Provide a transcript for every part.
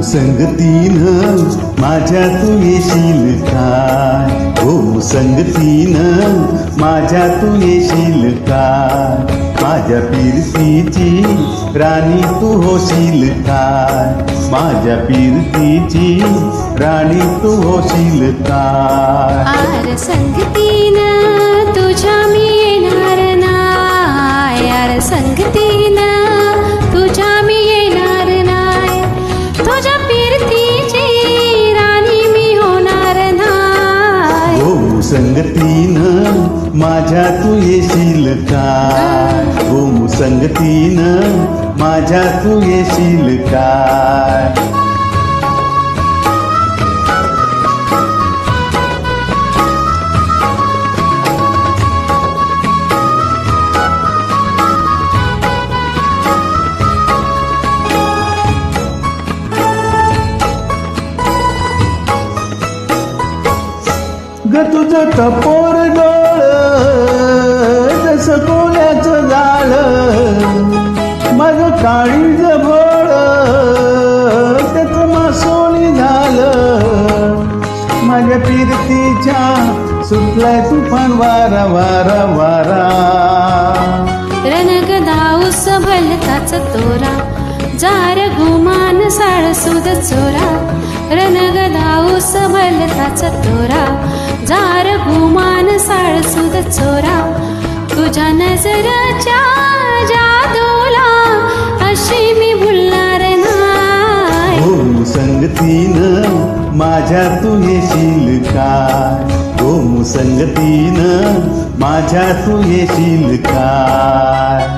संगतीनं माझ्या तू येशील काय? हो संगतीनं माझ्या तू येशील काय? माझ्या पिरतीची राणी तू होशील काय? माझ्या पिरतीची राणी तू होशील काय? आर संगतीनं तुझ्या मी येणार नाय, आर संगतीनं तुझ्या मी येणार नाय, तुझ्या पिरतीची राणी मी होणार नाय. हो संगतीनं माझ्या तू येशील काय? हो संगतीनं माझ्या तू येशील काय? ग तुझं टपोर डोळ जसं कोल्याचं जाळ, माझं काळीज भोळ त्याचं मासोळी झालं. माझ्या पिरतीच्या सुटलाय तुफान वारा वारा वारा. रणगदाऊस भलताच तोरा, जार घुमान साळसूद चोरा. रणगदाऊस भलताच तोरा, जार घुमान साळसूद चोरा. तुझ्या नजरच्या जादूला अशी मी भुलणार नाय. हो संगतीनं माझ्या तू येशील काय? हो संगतीनं माझ्या तू येशील काय?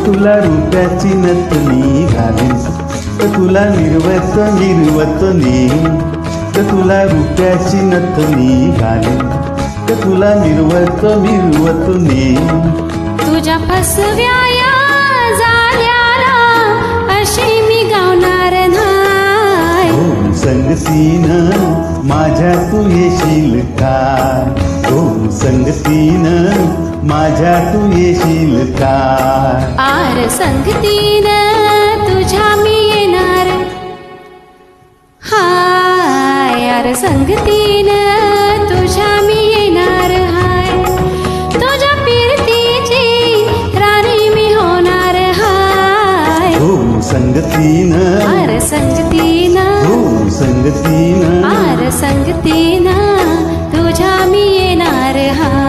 तुला रुपयाची नथनी घालीन, तुला निर्वत निर्वत नेईन. तुला रुपयाची नथनी घालीन, तुला निर्वत निर्वत नेईन. तुझ्या फसव्या झाल्याला अशी मी गावणार नाय. हो संगतीनं माझ्या तू येशील काय? हो संगतीनं माझ्या तू येशील काय? आर संगतीनं तुझ्या मी येणार हाय, आर संगतीनं तुझ्या मी येणार हाय. तुझ्या पिरतीची राणी मी होणार हाय. हो संगतीनं आर संगतीनं, हो संगतीनं, आर संगतीनं तुझ्या मी येणार हाय.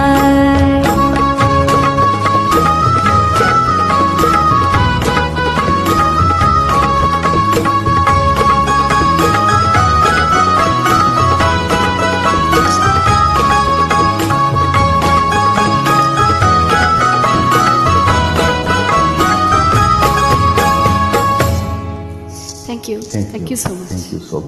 Thank you. Thank you so much. Thank you so much.